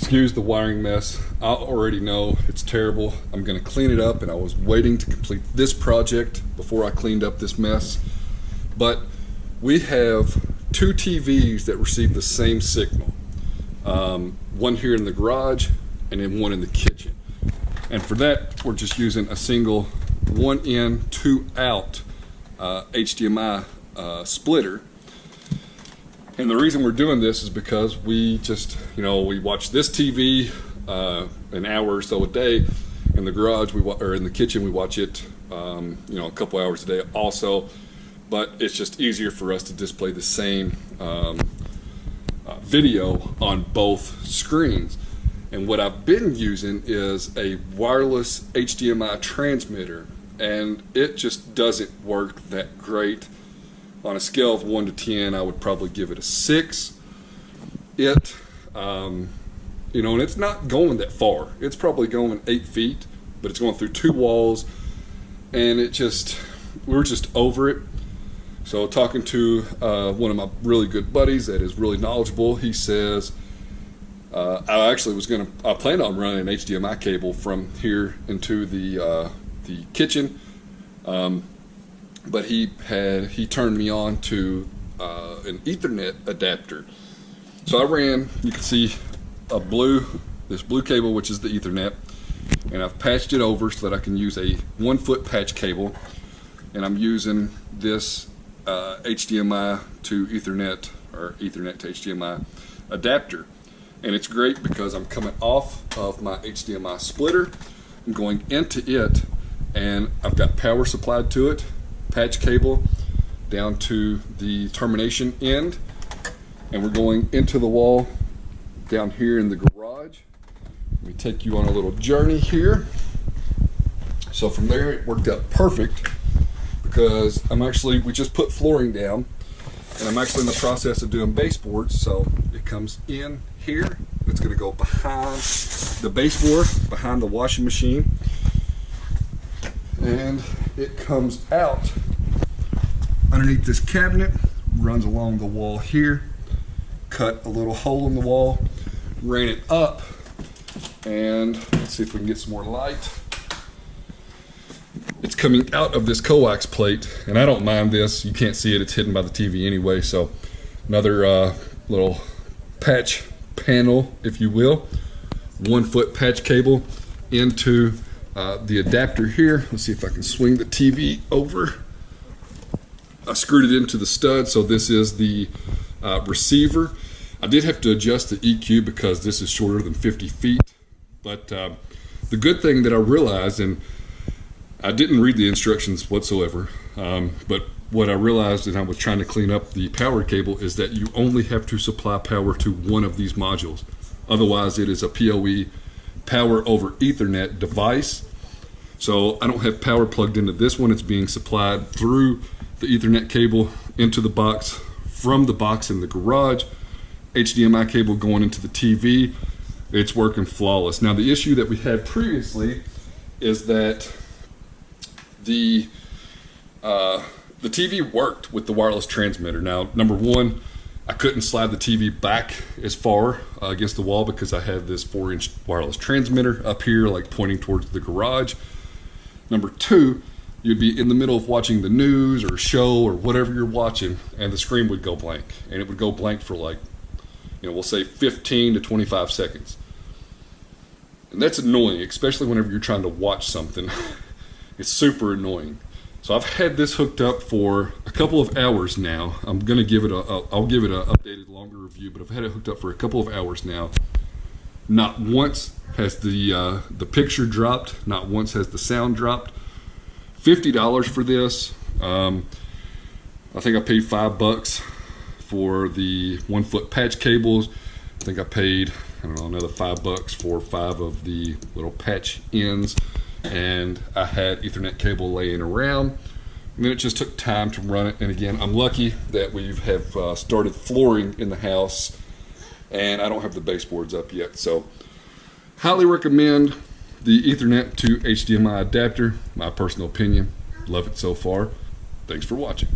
Excuse the wiring mess. I already know it's terrible. I'm gonna clean it up, and I was waiting to complete this project before I cleaned up this mess. But we have two TVs that receive the same signal. One here in the garage and then one in the kitchen. And for that, we're just using a single 1 in, 2 out HDMI splitter. And the reason we're doing this is because we just, we watch this TV an hour or so a day. In the garage, or in the kitchen, we watch it, a couple hours a day also. But it's just easier for us to display the same video on both screens. And what I've been using is a wireless HDMI transmitter, and it just doesn't work that great. On a scale of 1 to 10, I would probably give it a 6. And it's not going that far. It's probably going 8 feet, but it's going through 2 walls, and we're just over it. So talking to one of my really good buddies that is really knowledgeable, he says, I planned on running an HDMI cable from here into the kitchen, but he turned me on to an Ethernet adapter. So I ran, you can see this blue cable, which is the Ethernet, and I've patched it over so that I can use a 1-foot patch cable, and I'm using this HDMI to Ethernet, or Ethernet to HDMI adapter. And it's great because I'm coming off of my HDMI splitter, I'm going into it, and I've got power supplied to it, patch cable down to the termination end, and we're going into the wall down here in the garage. Let me take you on a little journey here. So from there, it worked out perfect because we just put flooring down, and I'm actually in the process of doing baseboards. So it comes in here, it's going to go behind the baseboard, behind the washing machine, and it comes out underneath this cabinet, runs along the wall here, cut a little hole in the wall, ran it up, and let's see if we can get some more light. It's coming out of this coax plate, and I don't mind this. You can't see it, it's hidden by the TV anyway. So another little patch panel, if you will, 1-foot patch cable into the adapter here. Let's see if I can swing the TV over. I screwed it into the stud, so this is the receiver. I did have to adjust the EQ because this is shorter than 50 feet. But the good thing that I realized, and I didn't read the instructions whatsoever, but what I realized, and I was trying to clean up the power cable, is that you only have to supply power to one of these modules. Otherwise, it is a PoE, power over Ethernet device. So I don't have power plugged into this one. It's being supplied through the Ethernet cable into the box, from the box in the garage, HDMI cable going into the TV. It's working flawless. Now the issue that we had previously is that the TV worked with the wireless transmitter. Now, number one, I couldn't slide the TV back as far against the wall because I have this 4-inch wireless transmitter up here, like pointing towards the garage. Number two, you'd be in the middle of watching the news or a show or whatever you're watching, and the screen would go blank. And it would go blank for like, we'll say 15 to 25 seconds. And that's annoying, especially whenever you're trying to watch something. It's super annoying. So I've had this hooked up for a couple of hours now. I'll give it an updated longer review, but I've had it hooked up for a couple of hours now. Not once has the picture dropped, not once has the sound dropped. $50 for this. I think I paid $5 for the 1-foot patch cables. I think I paid, another $5 for 5 of the little patch ends. And I had Ethernet cable laying around, and then it just took time to run it. And again, I'm lucky that we have started flooring in the house, and I don't have the baseboards up yet. So highly recommend the Ethernet to HDMI adapter. My personal opinion, love it so far. Thanks for watching.